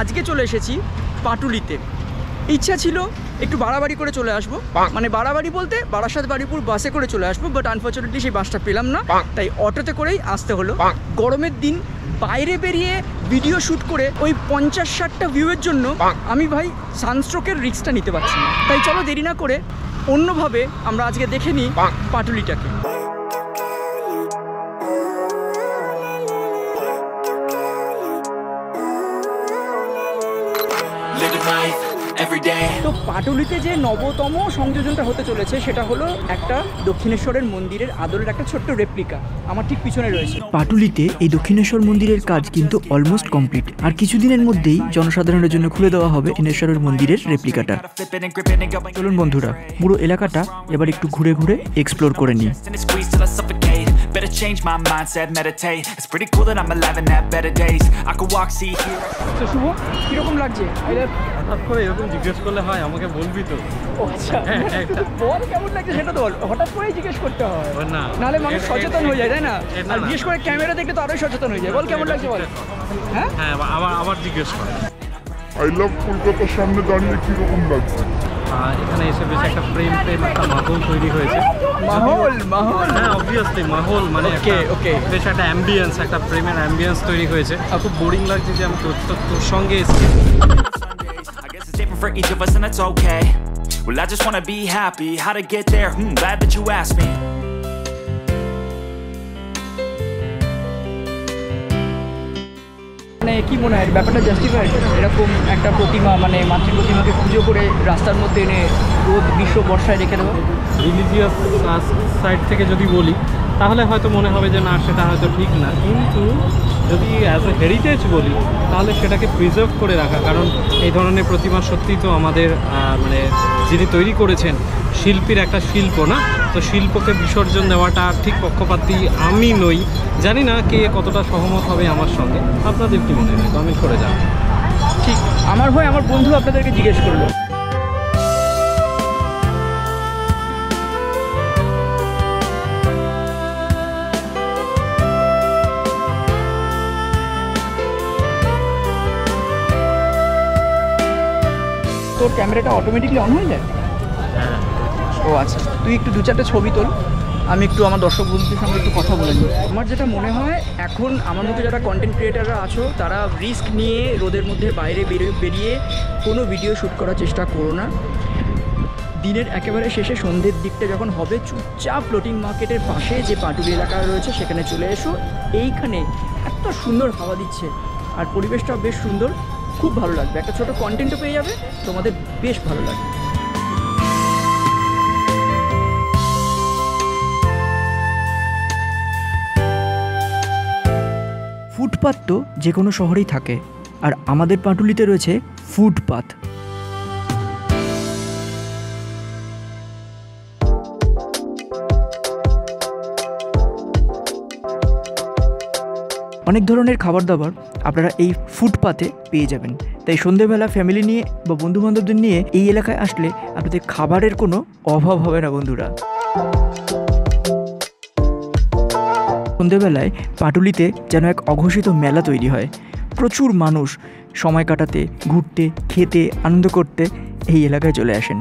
আজকে চলে এসেছি পাটুলিতে। ইচ্ছা ছিল একটু বাড়াবাড়ি করে চলে আসবো, মানে বাড়াবাড়ি বলতে বারাসাত বাড়িপুর বাসে করে চলে আসবো, বাট আনফর্চুনেটলি সেই বাসটা পেলাম না, তাই অটোতে করেই আসতে হলো। গরমের দিন বাইরে বেরিয়ে ভিডিও শ্যুট করে ওই 50-60টা ভিউয়ের জন্য আমি ভাই সানস্ট্রোকের রিস্কটা নিতে পারছি না। তাই চলো দেরি না করে অন্যভাবে আমরা আজকে দেখে নিই পাটুলিটাকে। তো পাটুলিতে যে নবতম সংযোজনটা হতে চলেছে সেটা হলো একটা দক্ষিণেশ্বরের মন্দিরের আদলের একটা ছোট্ট রেপ্লিকা আমার ঠিক পিছনে রয়েছে। পাটুলিতে এই দক্ষিণেশ্বর মন্দিরের কাজ কিন্তু অলমোস্ট কমপ্লিট, আর কিছুদিনের মধ্যেই জনসাধারণের জন্য খুলে দেওয়া হবে দক্ষিণেশ্বরের মন্দিরের রেপ্লিকাটা। চলুন বন্ধুরা, পুরো এলাকাটা এবার একটু ঘুরে ঘুরে এক্সপ্লোর করে নিই। Better change my mindset, meditate. It's pretty cool that I'm alive and have better days. I could walk, see, hear. তো শুভ, কিরকম লাগছে? হঠাৎ করে এরকম জিজ্ঞেস করলে হয়? আমাকে বলবি তো। আচ্ছা, বল কেমন লাগছে সেটা তো বল। হঠাৎ করেই জিজ্ঞেস করতে হয়, নাহলে মানুষ সচেতন হয়ে যায়, তাই না? আর বিশেষ করে ক্যামেরা দেখলে তো আরোই সচেতন হয়ে যায়। বল কেমন লাগছে বল। হ্যাঁ হ্যাঁ, আবার জিজ্ঞেস কর। আই লাভ কলকাতার সামনে দাঁড়িয়ে কিরকম লাগছে? এখানে এসে বেশ একটা প্রেম একটা মাহল তৈরি হয়েছে। মাহল হ্যাঁ, অবভিয়াসলি মাহল মানে ওকে বেশ একটা অ্যাম্বিয়েন্স, একটা প্রেমের অ্যাম্বিয়েন্স তৈরি হয়েছে। খুব বোরিং লাগছে যে আমি তোর সঙ্গে এসেছি। For each of us and that's okay. Well, I just wanna be happy. How to get there? Glad that you asked me. মানে কি মনে হয় ব্যাপারটা জাস্টিফাইড? এরকম একটা প্রতিমা মানে মাতৃ প্রতিমাকে পুজো করে রাস্তার মধ্যে এনে রোদ গ্রীষ্ম বর্ষায় রেখে দেওয়া? রিলিজিয়াস সাইড থেকে যদি বলি তাহলে হয়তো মনে হবে যে না, সেটা হয়তো ঠিক না, কিন্তু যদি অ্যাজ এ হেরিটেজ বলি তাহলে সেটাকে প্রিজার্ভ করে রাখা। কারণ এই ধরনের প্রতিমা সত্যিই তো আমাদের মানে যিনি তৈরি করেছেন শিল্পীর একটা শিল্প, না? তো শিল্পকে বিসর্জন দেওয়াটা ঠিক পক্ষপাতী আমি নই। জানি না কে কতটা সহমত হবে আমার সঙ্গে। আপনাদের কি মনে হয়? কমেন্ট করে যান। ঠিক আমার হয় আমার বন্ধু আপনাদেরকে জিজ্ঞেস করলো। তোর ক্যামেরাটা অটোমেটিকলি অন হয়ে যায়? ও আচ্ছা, তুই একটু 2-4টা ছবি তোল, আমি একটু আমার দর্শক বন্ধুদের সঙ্গে একটু কথা বলে নিই। আমার যেটা মনে হয় এখন আমার মধ্যে যারা কন্টেন্ট ক্রিয়েটাররা আছো তারা রিস্ক নিয়ে রোদের মধ্যে বাইরে বেরিয়ে কোনো ভিডিও শ্যুট করার চেষ্টা করো না। দিনের একেবারে শেষে সন্ধ্যের দিকটা যখন হবে, চুপচাপ ফ্লোটিং মার্কেটের পাশে যে পাটুলি এলাকা রয়েছে সেখানে চলে এসো। এইখানে এত সুন্দর হাওয়া দিচ্ছে আর পরিবেশটাও বেশ সুন্দর, খুব ভালো লাগবে। একটা ছোটো কন্টেন্টও পেয়ে যাবে, তোমাদের বেশ ভালো লাগবে। ফুটপাত তো যে কোনো শহরেই থাকে, আর আমাদের পাটুলিতে রয়েছে ফুটপাত। অনেক ধরনের খাবার দাবার আপনারা এই ফুটপাতে পেয়ে যাবেন। তাই সন্ধেবেলা ফ্যামিলি নিয়ে বা বন্ধুবান্ধবদের নিয়ে এই এলাকায় আসলে আপনাদের খাবারের কোনো অভাব হবে না বন্ধুরা। সন্ধেবেলায় পাটুলিতে যেন এক অঘোষিত মেলা তৈরি হয়। প্রচুর মানুষ সময় কাটাতে, ঘুরতে, খেতে, আনন্দ করতে এই এলাকায় চলে আসেন।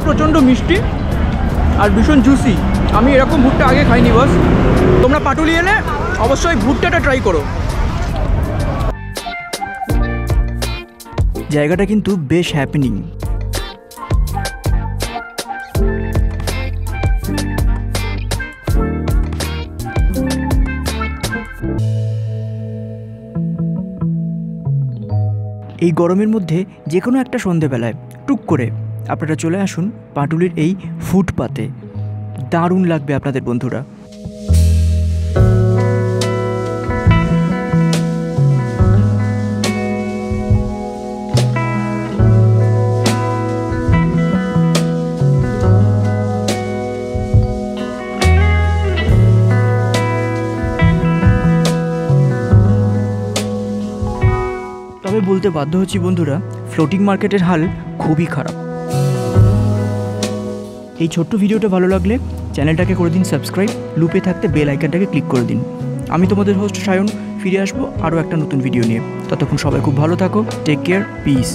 প্রচণ্ড মিষ্টি আর ভীষণ জুসি। আমি এরকম ভুট্টা আগে খাইনি বস। তোমরা পাটুলি এলে অবশ্যই ভুট্টাটা ট্রাই করো। জায়গাটা কিন্তু বেশ হ্যাপেনিং। এই গরমের মধ্যে যে কোনো একটা সন্ধেবেলায় টুক করে আপনারা চলে আসুন পাটুলির এই ফুটপাতে। দারুণ লাগবে আপনাদের বন্ধুরা। তবে তবে বলতে বাধ্য হচ্ছি বন্ধুরা, ফ্লোটিং মার্কেটের হাল খুবই খারাপ। এই ছোট্ট ভিডিওটা ভালো লাগলে চ্যানেলটাকে করে দিন সাবস্ক্রাইব, লুপে থাকতে বেল আইকনটাকে ক্লিক করে দিন। আমি তোমাদের হোস্ট সায়ন, ফিরে আসবো আরও একটা নতুন ভিডিও নিয়ে। ততক্ষণ সবাই খুব ভালো থাকো, টেক কেয়ার, পিস।